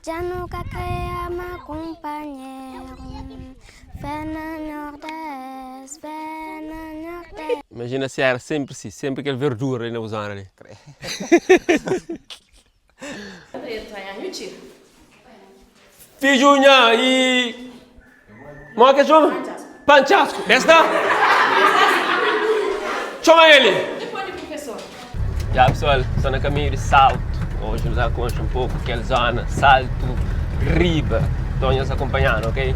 Já nunca queria me companheiro. Fé no Nordeste, fé no Nordeste. Imagina se era sempre assim, sempre aquele verdura aí na usana ali. Fijunya e... Mo que chama? Panchasco. Esta? Chama ele. Depois de professor. Já pessoal, estou no caminho de Salto. Hoje nos acompanha um pouco aquela zona, Salto, Riba. Estão nos acompanhando, ok?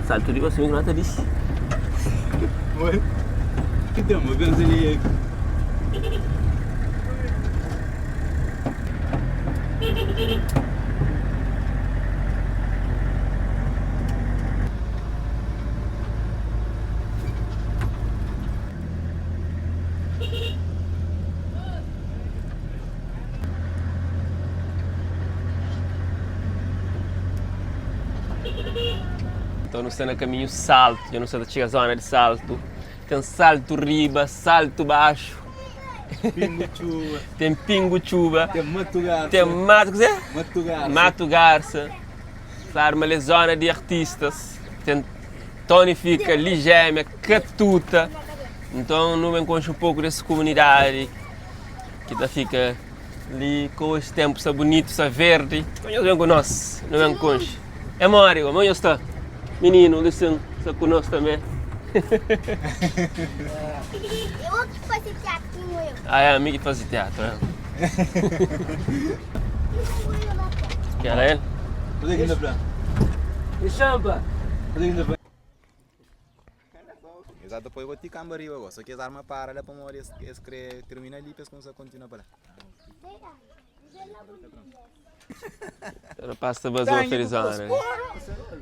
Salto Riba, assim, não está disso. Oi? Que estamos vendo ali? Então nós estamos no caminho Salto, eu não sei se chega a zona de Salto. Tem Salto Riba, Salto Baixo. Pingo chuva. Tem Pingo Chuva. Tem Mato Garça. Tem Mato, que é? Mato Garça. Mato Garça. Claro, uma zona de artistas. Tem Tonifica, Ligêmea, Catuta. Então não me encontro um pouco dessa comunidade que tá fica ali com os tempos bonitos, verde. Então eu venho com nós, não me encontro. É Mário, amanhã está. Menino, listen, está conosco também. Eu que faço teatro, eu. Ah, é amigo que faz teatro. É. Que era ele? Cadê aqui na praia? Me chama! Cadê aqui na praia? Exato, depois eu vou te cambar aí agora. Só que as armas param para uma hora e termina ali para começar a continuar para lá. Eu não passo a vazar a felizana.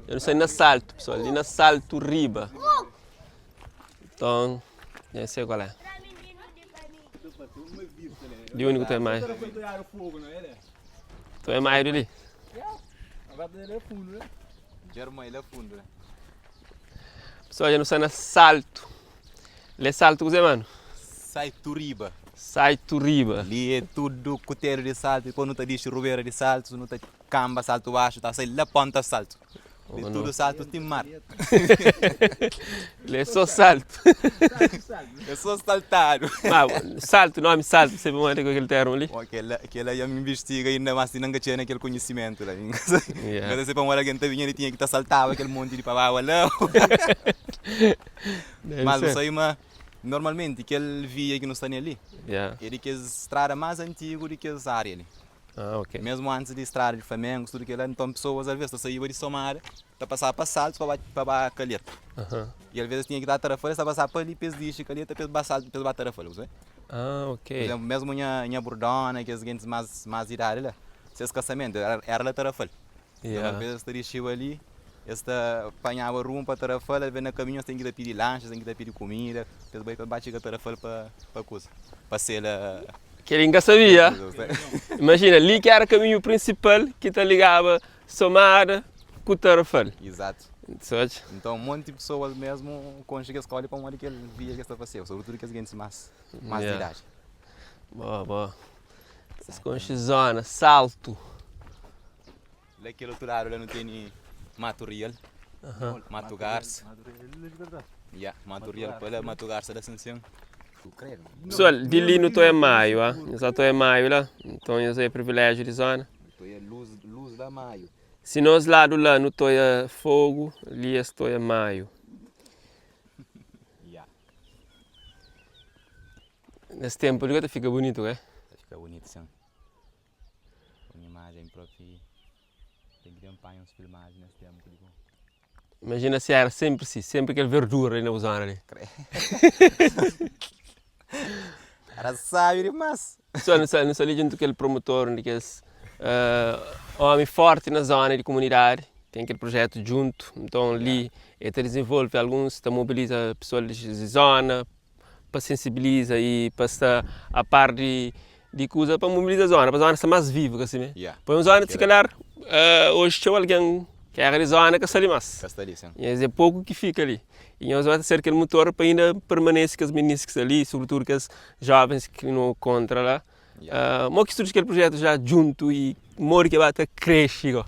Eu não sei na Salto, pessoal. Ali na Salto Riba. Então, já sei qual é. De único tem mais. Tu é mais ali? Germa ele é fundo, né? Pessoal, já não sei na Salto. Ele é Salto, que é, mano? Sai Turiba. Sai Turiba. Ali é tudo coteiro de salto. E quando não está de churubeira de salto, não está camba, salto baixo, está saindo da ponta salto. De tudo salto tem mar. Ele é só Salto. Eu sou saltado. Salto, nome Salto, você viu com aquele termo ali? Aquela já me investiga ainda mais, não tinha aquele conhecimento. Cada vez para uma hora que a gente vinha, ele tinha que estar saltava aquele monte de pavão. Mas isso aí, normalmente, aquele via que não está ali, ele que é a estrada mais antiga do que essa área ali. Ah, ok. Mesmo antes de estrada de Flamengo, tudo aquilo, então pessoas às vezes saíam de Somar para passar para Salto para a Calheta. E às vezes tinha que dar tarafalha, para passar para ali, para de Calheta, para passar para a tarafalha. Ah, ok. Por exemplo, mesmo em Bordona, que as gente mais idade lá, se esse casamento era a tarafalha. Então, às vezes estaria ali, esta apanhava rumo para a tarafalha, vendo no caminho, tem que ir pedir lanches, tem que ir pedir comida, depois vai bater a tarafalha para coisa, para ser Que ele nunca sabia. Imagina, ali que era o caminho principal que te ligava Somar com o Tarrafal. Exato. Sabe? Então, um monte de pessoas mesmo conseguem escolher para onde que ele via que está fazendo, sobretudo que as gente mais de idade. Boa, boa. Essas conchas zona, Salto. Naquele outro lado, lá não tem Mato Real, Mato Garça. Mato Real, para Mato Garça da Ascensão. Pessoal, de ali no Toé Maio, eu só Toé Maio lá, então eu sei privilégio de zona. Toé luz da Maio. Se nós lá no Toé Fogo, ali é Toé Maio. Nesse tempo, ele fica bonito, é? Fica bonito, sim. Uma imagem própria. Tem que ter uns filmagens nesse tempo. Imagina se era sempre assim, sempre aquele verdura aí na usana ali. Era sábio demais. Não sei ali junto aquele promotor, aquele homem forte na zona de comunidade, tem aquele projeto junto, então ali ele desenvolve alguns, mobiliza pessoas de zona, para sensibilizar e para estar a par de de coisa para mobilizar a zona, para a zona ser mais viva, assim, né? Yeah. Põe uma zona, se calhar, hoje tinha alguém que é a zona que está ali mais. Está ali, sim. E é pouco que fica ali. E nós vamos ter aquele motor para ainda permanecer com as meninas ali, sobretudo com as jovens que não contra lá. Mas que surge aquele projeto já junto e mora que vai até crescer.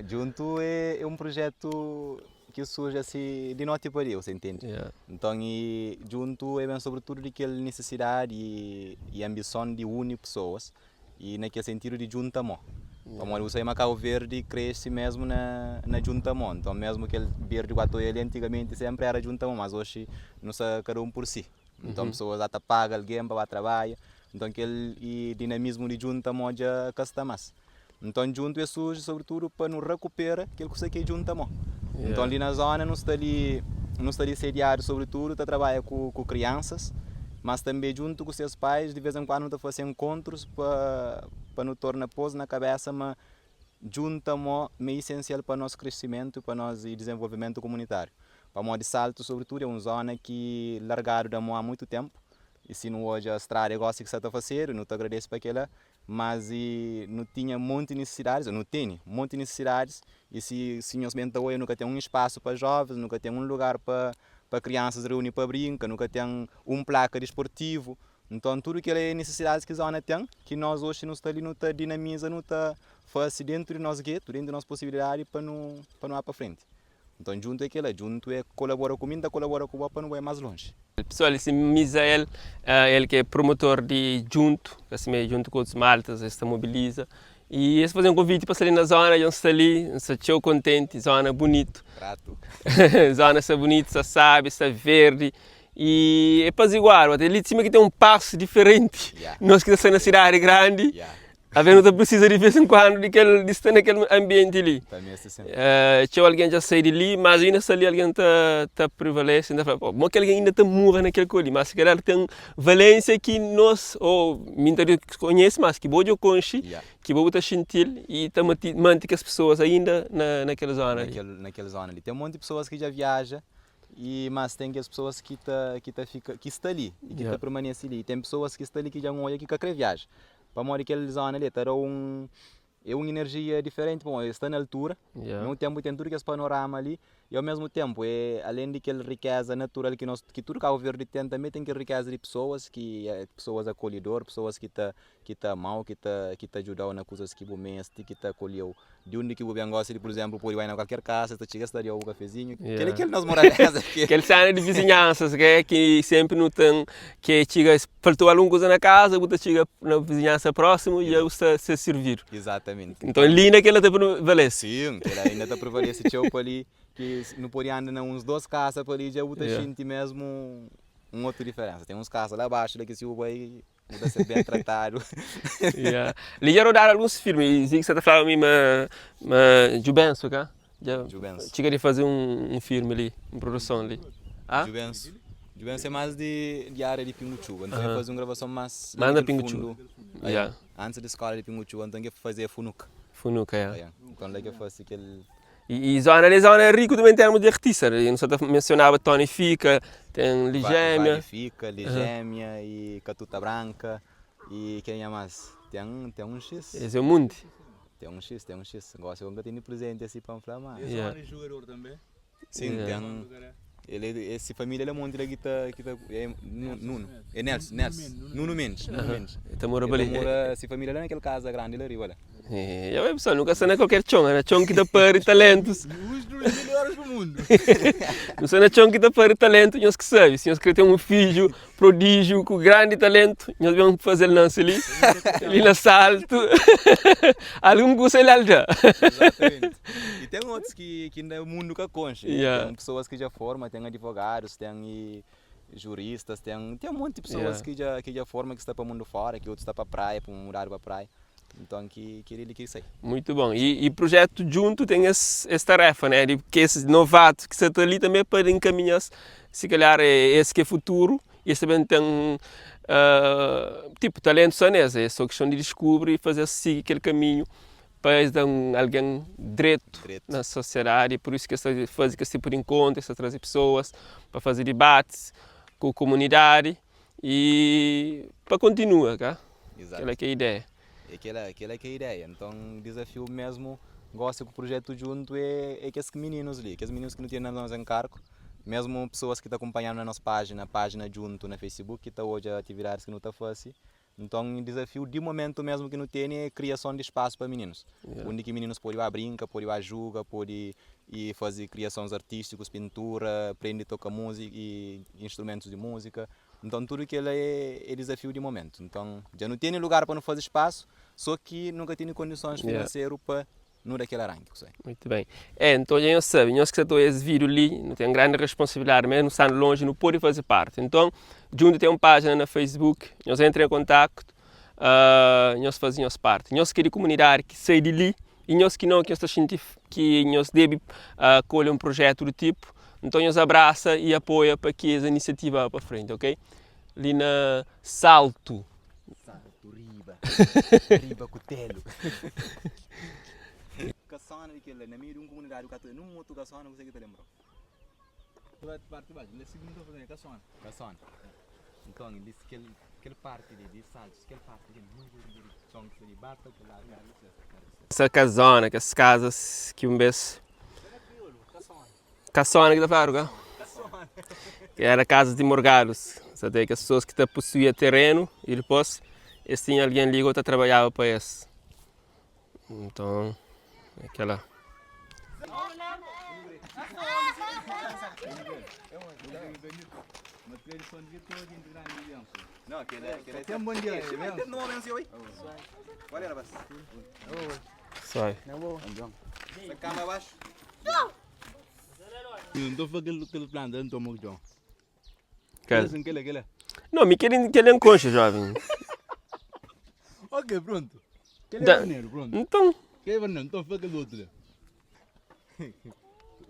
Junto é um projeto que surge assim de noite para dia, você entende? Yeah. Então, e junto é bem sobretudo daquela necessidade e ambição de unir pessoas e naquele sentido de juntar-mão. Então, você em Cabo Verde cresce mesmo na junta-mão. Então, mesmo aquele verde que ele antigamente sempre era junta-mão, mas hoje não se cada um por si. Então, pessoas até pagam alguém para trabalhar. Então, aquele dinamismo de junta-mão já está mais. Então, junto é surge sobretudo para nos recuperar aquilo que você quer junta-mão. Yeah. Então, ali na zona não está ali sediado sobretudo, está trabalha com crianças, mas também junto com seus pais, de vez em quando está fazendo encontros para nos tornar pôs na cabeça, mas junta-mão é essencial para o nosso crescimento, para o nosso desenvolvimento comunitário. Para o de Salto, sobretudo, é uma zona que largado da mão há muito tempo, e se não hoje a estrada gosta que você está fazendo, não te agradeço para aquela, mas não tinha um monte de necessidades, não tem um monte de necessidades, e se nós hoje nunca tem um espaço para jovens, nunca tem um lugar para crianças reunir para brincar, nunca tem placa desportivo. Então, tudo que é necessidades que a zona tem, que nós hoje não está ali, não está dinamiza, não está faz dentro do nosso gueto, dentro da nossa possibilidade para não ir para frente. Então, junto é aquilo, junto é colabora comigo, colabora com o para não ir mais longe. Pessoal, esse Misael, ele que é promotor de junto, assim, junto com os maltas, ele se mobiliza. E eles fazem um convite para sair na zona, já está ali, está contente, zona bonito. Prato. Zona está bonita, está sabe, está verde. E é para igual, até ali de cima que tem um passo diferente. Yeah. Nós que estamos na cidade grande, Yeah. a gente precisa de vez em quando de estar naquele ambiente ali. Também é assim. Tinha alguém já sair ali, mas ainda se ali alguém está prevalecendo, ainda fala, bom que alguém ainda está morrendo naquele coisa, mas se calhar tem valência que nós, ou muita gente conhece, mas que boa eu conheço, que boa está gentil e está mantém as pessoas ainda naquela zona ali. Naquela zona ali. Tem um monte de pessoas que já viajam, mas tem as pessoas que estão ali e que permanecem ali. Tem pessoas que estão ali que já não olham que querem viajar. Para morar naquela zona ali, é uma energia diferente. Bom, está na altura, ao mesmo tempo tem tudo esse panorama ali, e ao mesmo tempo, além daquela riqueza natural que tudo Cabo Verde tem, também tem que riqueza de pessoas, pessoas acolhedoras, pessoas que amam, que ajudam nas coisas que você que acolheu. De onde que você gosta de, por exemplo, por ir na qualquer casa, você chega a estar um cafezinho, aquele nós moramos aqui. Aquele cena de vizinhanças, que sempre não tem, que chega, faltou alguma coisa na casa, você chega na vizinhança próxima e já está se servir. Exatamente. Então, ali naquela te prevalece. Sim, ela ainda te prevalece, tipo ali, que não podia andar uns 2 casas por ali, já você sente mesmo uma outra diferença. Tem uns casas lá abaixo, daqui se o vai muda ser bem tratado. Ali já rodaram alguns filmes, e você está falando a mim, mas Jubenso, cá? Jubenso. Chega de fazer um filme ali, uma produção ali. Jubenso é mais de área de Pinguchu, então fazer uma gravação mais na Pinguchu. Antes da escola de Pinguchu, então eu fazer Funuca. Funuca, Então lá que eu faço aquele... E zona é rico também em termos de artista. Não só mencionava Tony Fica, tem Ligêmia. Fica, Ligêmia e Catuta Branca e quem é mais? Tem um X. Esse é o mundo. Tem um X. Gosto de ter presente assim para inflamar. E a zona de jogador também? Sim, tem. Essa família é muito que Nuno. É Nelson. Nuno Mendes. Ele mora ali. Essa família lá naquela casa grande lá riba lá. Eu pessoal, nunca sei na qualquer chão, é chão que dá para talentos. Os dois melhores do mundo. Não sei na chão que dá para talento, nós que sabemos. Se nós queremos ter um filho prodígio com grande talento, nós vamos fazer o lance ali na Salto. Algum curso ele já. Exatamente. E tem outros que ainda o mundo que concha. Tem pessoas que já formam, tem advogados, tem juristas, tem um monte de pessoas que já formam, que estão para o mundo fora, que outros estão para a praia, para mudar para a praia. Então, que isso aí. Muito bom. E o projeto junto tem essa tarefa, né? De que esses novatos que estão ali também podem encaminhar, se calhar, esse que é futuro. E esse também tem, talento só nessa. É só questão de descobrir e fazer seguir aquele caminho para dar alguém direito na sociedade. Por isso que se faz esse tipo de encontro, se trazer pessoas para fazer debates com a comunidade e para continuar, tá? Exato. Aquela que é a ideia. Aquela que é a ideia. Então, o desafio mesmo, gosto do projeto junto é que esses meninos ali, que os meninos que não têm nós encargo, mesmo pessoas que estão acompanhando na nossa página junto na Facebook, que estão hoje a atividades que não estão fazendo. Então, o desafio de momento mesmo que não tem é a criação de espaço para meninos. Onde que meninos podem ir a brincar, podem ir a jogar, podem ir fazer criações artísticas, pintura, aprender a tocar música e instrumentos de música. Então, tudo aquilo é desafio de momento. Então, já não tem lugar para não fazer espaço, só que nunca tem condições financeiras para não daquele arranque. Muito bem. Então, já sabem, nós que estamos esse vídeo ali, não tem grande responsabilidade, mesmo estando longe, não pode fazer parte. Então, junto tem uma página na Facebook, nós entramos em contato, nós fazemos parte. Nós queremos comunidade que sai de ali, e nós que não, que nós sentimos que nós devemos colher um projeto do tipo, então nós abraça e apoia para que essa iniciativa vá para frente, ok? Ali na Salto. Riba, Cutelo. Caçana, na meio de uma comunidade, num outro caçana, você que te lembra? Tu vai parte de baixo, ele segundo está fazendo caçona. Caçana. Então, ele disse que aquela parte de saltos, aquela parte de som que ele bate, que lá, essa casona, que as casas que um vez... Caçona que está falando, que era casa de morgados. Sabe que as pessoas que possuíam terreno e depois eles tinham alguém ali que trabalhava para eles. Então, aquela... Não, aquele é... Tem um bom dia, Não, não, senhor. Olha, era basta. Sai. Essa cama abaixo. Não estou fazendo aquele plano, não estou muito. Aquele. Não, me querem concha, jovem. Ok, pronto. Aquele é maneiro, pronto. Então... Aquele é maneiro, estou fazendo outro.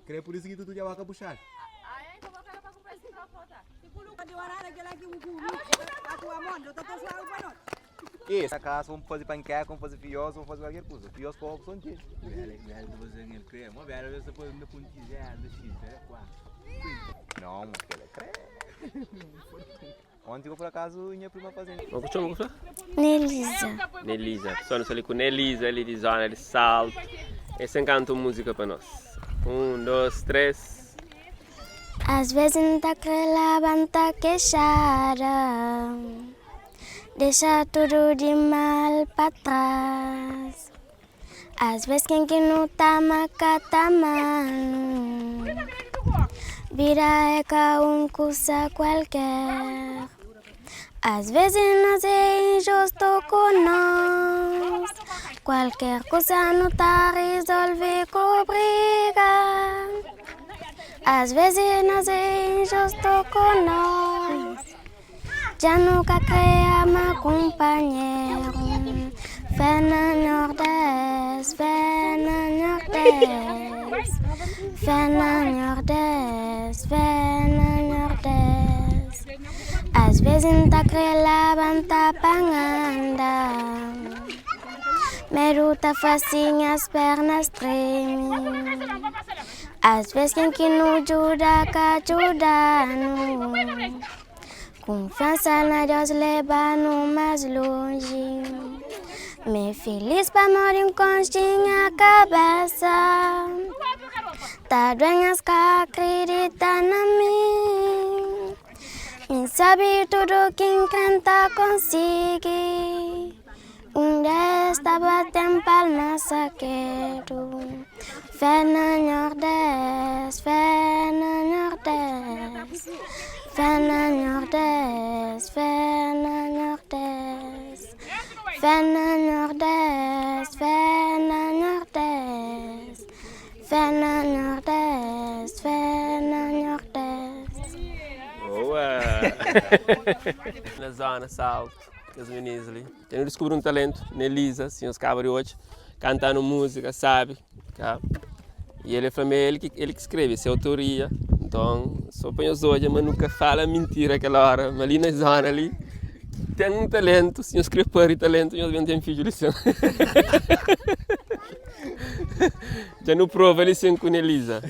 Creio por isso que tu já vai puxar. Essa casa vamos fazer panqueca, vamos fazer fios, vamos fazer qualquer coisa. Fios com opção de não, aquele é creme. Ontem eu por acaso minha prima fazendo. Vamos puxar? Nelisa. Nelisa. Sono ali com Nelisa, ali de zona de Salto. Esse encanta música para nós. 1, 2, 3. Às vezes não tá crelando, tá queixada. Deixa tudo de mal para trás. Às vezes quem que não tá macata mano. Vida é que coisa qualquer. Às vezes nós é injusto com nós. Qualquer coisa não tá resolver com briga. Às vezes nós é injusto com nós. Já nunca criamos companheiro. Fé na Nordeste, fé na Nordeste. Fé na Nordeste, fé na Nordeste. Às vezes não tá crelando, tá panganda. Medo tá facinho, as pernas tremem. Às vezes quem que não ajuda, que ajuda não. Confiança na Deus leva-no mais longe. Me feliz para morir com a cabeça. Tá doendo que acredita na mim. Me sabe tudo que encanta consegue. Dia está batendo palmas quero. Fé na Nordeste, fé na Nordeste. Fé na Nordeste, fé na Nordeste. Fé na Nordeste, fé na Nordeste. Fé na Nordeste, fé na Nordeste. Boa! Na zona Salto, as meninas ali. Eu descobri um talento, Nelisa, assim, os cabos de hoje, cantando música, sabe? E ele foi ele que escreve, essa é a autoria. Então, só põe os olhos, mas nunca fala mentira aquela hora. Mas ali na zona ali, tem um talento, se eu escrevo para talento, eu não tenho filho de lição. Já não prova a lição com Nelisa.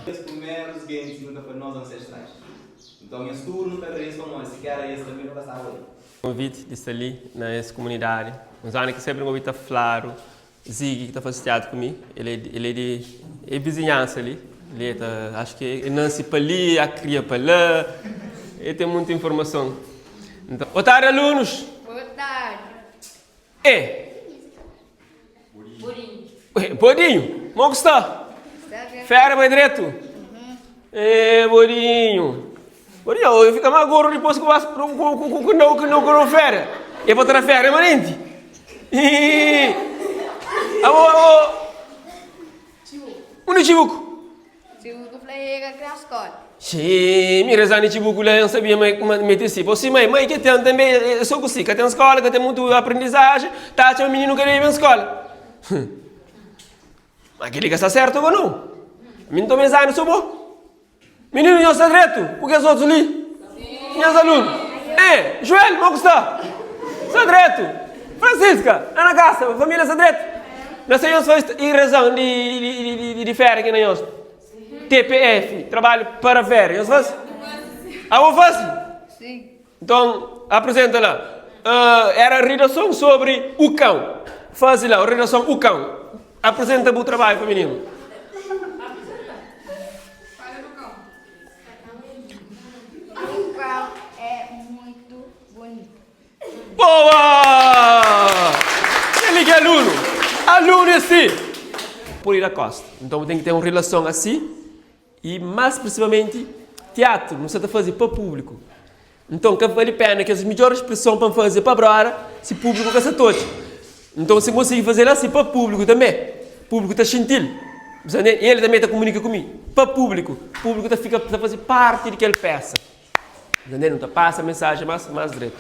Os primeiros games nunca foram nós ancestrais. Então, esse turno para isso, como se quer esse também não passava aí. Convite de estar ali nessa comunidade. Uns anos que sempre me convite a Flaro, Zig, que está fazendo teatro comigo. Ele é vizinhança ali. Ele tá, acho que ele nasce para ali, a cria para lá. Ele tem muita informação. Então, boa tarde, alunos. Boa tarde. Borinho, como está? Fera, vai direto? Borinho. Borinho, eu fico mais gordo depois que eu não fera. Eu vou ter a fera, manente. Onde Chibuco? Chibuco flega crascote. Sim, me rezando Chibuco lá, eu não sabia como meter se. Você, mãe, que tem também, eu sou assim, que tem escola, que tem muito aprendizagem, tá, tinha um menino que nem vem à escola. Mas aquele que está certo ou não? Menino também sai, não sou bom? Menino, não está direito? Porque os outros ali? Sim. Minhas alunos? Joel, como está? Está direito? Francisca, Ana Cássia, família está direito? Nós temos em razão de férias aqui na nossa. TPF, trabalho para férias. Nós faz? Vou fazer? Sim. Então, apresenta lá. Era a redação sobre o cão. Faz lá, a redação o cão. Apresenta o trabalho para o menino. O cão é muito bonito. Boa! Ele que é aluno. Aluno é assim. Por ir à costa. Então tem que ter uma relação assim. E mais principalmente, teatro. Não se está fazer para o público. Então, que vale a pena que as melhores expressões para fazer para a brora, se público que se toque. Então, se conseguir fazer assim para o público também. O público está sentindo. Ele também está comunicando comigo. Para o público está a fazer parte daquela peça. Não está passa a mensagem mais direto.